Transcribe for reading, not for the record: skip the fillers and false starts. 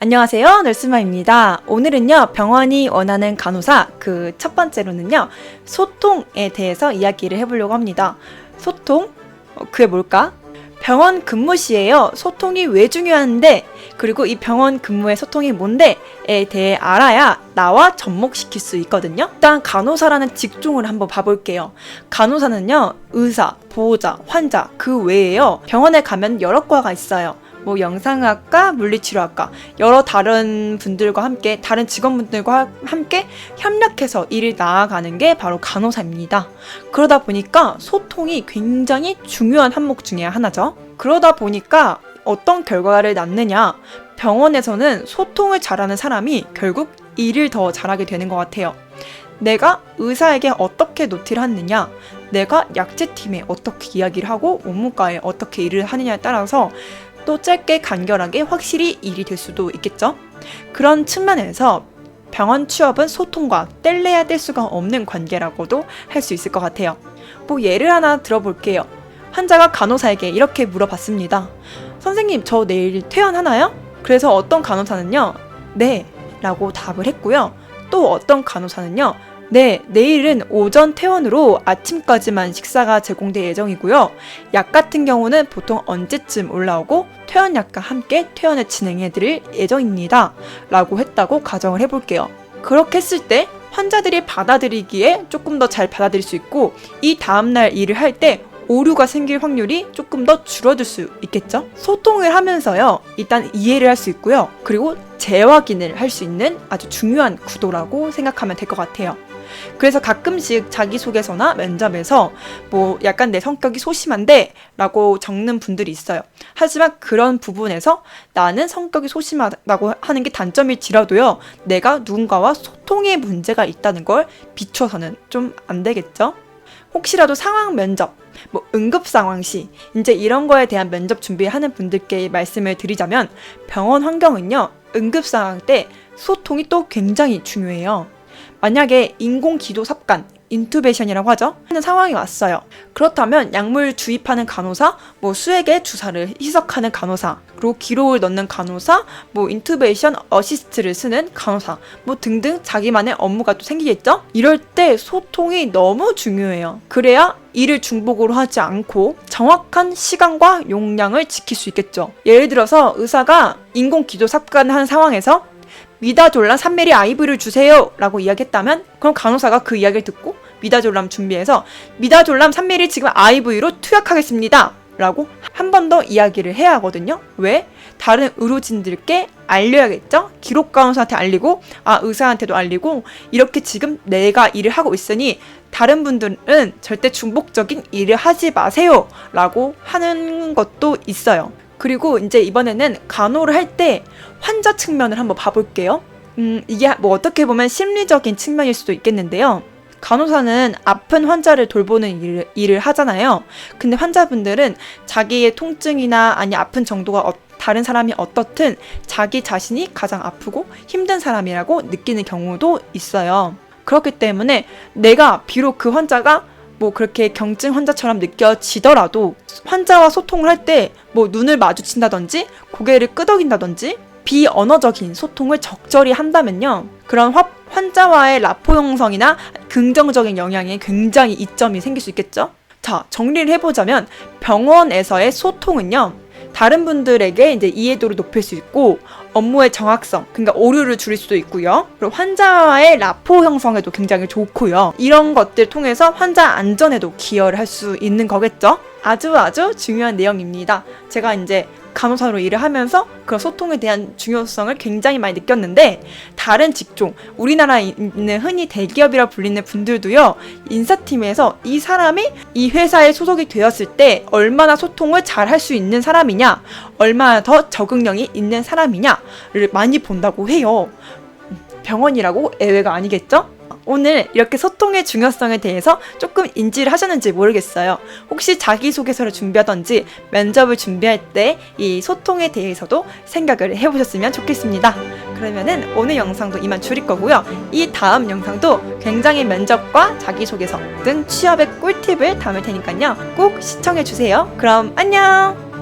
안녕하세요, 널스마입니다. 오늘은요, 병원이 원하는 간호사 첫 번째로는요, 소통에 대해서 이야기를 해보려고 합니다. 소통? 그게 뭘까? 병원 근무 시에요, 소통이 왜 중요한데, 그리고 이 병원 근무의 소통이 뭔데에 대해 알아야 나와 접목시킬 수 있거든요. 일단 간호사라는 직종을 한번 봐볼게요. 간호사는요, 의사, 보호자, 환자 그 외에요, 병원에 가면 여러 과가 있어요. 영상학과, 물리치료학과 여러 다른 분들과 함께 다른 직원분들과 함께 협력해서 일을 나아가는 게 바로 간호사입니다. 그러다 보니까 소통이 굉장히 중요한 항목 중에 하나죠. 그러다 보니까 어떤 결과를 낳느냐, 병원에서는 소통을 잘하는 사람이 결국 일을 더 잘하게 되는 것 같아요. 내가 의사에게 어떻게 노티를 하느냐, 내가 약제팀에 어떻게 이야기를 하고 원무과에 어떻게 일을 하느냐에 따라서 또 짧게 간결하게 확실히 일이 될 수도 있겠죠. 그런 측면에서 병원 취업은 소통과 뗄래야 뗄 수가 없는 관계라고도 할 수 있을 것 같아요. 예를 하나 들어볼게요. 환자가 간호사에게 이렇게 물어봤습니다. 선생님, 저 내일 퇴원하나요? 그래서 어떤 간호사는요, 네 라고 답을 했고요. 또 어떤 간호사는요, 네, 내일은 오전 퇴원으로 아침까지만 식사가 제공될 예정이고요. 약 같은 경우는 보통 언제쯤 올라오고 퇴원약과 함께 퇴원을 진행해드릴 예정입니다. 라고 했다고 가정을 해볼게요. 그렇게 했을 때 환자들이 받아들이기에 조금 더 잘 받아들일 수 있고, 이 다음날 일을 할 때 오류가 생길 확률이 조금 더 줄어들 수 있겠죠? 소통을 하면서요, 일단 이해를 할 수 있고요. 그리고 재확인을 할 수 있는 아주 중요한 구도라고 생각하면 될 것 같아요. 그래서 가끔씩 자기소개서나 면접에서 약간 내 성격이 소심한데 라고 적는 분들이 있어요. 하지만 그런 부분에서 나는 성격이 소심하다고 하는 게 단점일지라도요, 내가 누군가와 소통에 문제가 있다는 걸 비춰서는 좀 안 되겠죠? 혹시라도 상황 면접, 응급 상황 시 이제 이런 거에 대한 면접 준비하는 분들께 말씀을 드리자면, 병원 환경은요, 응급 상황 때 소통이 또 굉장히 중요해요. 만약에 인공기도 삽관, 인투베이션이라고 하죠? 하는 상황이 왔어요. 그렇다면 약물 주입하는 간호사, 수액에 주사를 희석하는 간호사, 그리고 기록을 넣는 간호사, 인투베이션 어시스트를 쓰는 간호사, 등등 자기만의 업무가 또 생기겠죠? 이럴 때 소통이 너무 중요해요. 그래야 일을 중복으로 하지 않고 정확한 시간과 용량을 지킬 수 있겠죠. 예를 들어서 의사가 인공기도 삽관하는 상황에서 미다졸람 3ml 아이브를 주세요 라고 이야기했다면, 그럼 간호사가 그 이야기를 듣고 미다졸람 준비해서 미다졸람 3ml 지금 IV로 투약하겠습니다 라고 한 번 더 이야기를 해야 하거든요. 왜? 다른 의료진들께 알려야겠죠? 기록 간호사한테 알리고, 의사한테도 알리고, 이렇게 지금 내가 일을 하고 있으니 다른 분들은 절대 중복적인 일을 하지 마세요 라고 하는 것도 있어요. 그리고 이제 이번에는 간호를 할 때 환자 측면을 한번 봐볼게요. 이게 어떻게 보면 심리적인 측면일 수도 있겠는데요. 간호사는 아픈 환자를 돌보는 일을 하잖아요. 근데 환자분들은 자기의 통증이나 아픈 정도가 다른 사람이 어떻든 자기 자신이 가장 아프고 힘든 사람이라고 느끼는 경우도 있어요. 그렇기 때문에 내가 비록 그 환자가 그렇게 경증 환자처럼 느껴지더라도 환자와 소통을 할 때 눈을 마주친다든지 고개를 끄덕인다든지 비언어적인 소통을 적절히 한다면요, 그런 환자와의 라포 형성이나 긍정적인 영향에 굉장히 이점이 생길 수 있겠죠. 자, 정리를 해보자면 병원에서의 소통은요, 다른 분들에게 이제 이해도를 높일 수 있고, 업무의 정확성, 그러니까 오류를 줄일 수도 있고요. 그리고 환자와의 라포 형성에도 굉장히 좋고요. 이런 것들 통해서 환자 안전에도 기여를 할 수 있는 거겠죠. 아주 중요한 내용입니다. 제가 이제 간호사로 일을 하면서 그런 소통에 대한 중요성을 굉장히 많이 느꼈는데, 다른 직종, 우리나라에 있는 흔히 대기업이라 불리는 분들도요, 인사팀에서 이 사람이 이 회사에 소속이 되었을 때 얼마나 소통을 잘 할 수 있는 사람이냐, 얼마나 더 적응력이 있는 사람이냐를 많이 본다고 해요. 병원이라고 예외가 아니겠죠? 오늘 이렇게 소통의 중요성에 대해서 조금 인지를 하셨는지 모르겠어요. 혹시 자기소개서를 준비하던지 면접을 준비할 때 이 소통에 대해서도 생각을 해보셨으면 좋겠습니다. 그러면은 오늘 영상도 이만 줄일 거고요. 이 다음 영상도 굉장히 면접과 자기소개서 등 취업의 꿀팁을 담을 테니까요, 꼭 시청해주세요. 그럼 안녕!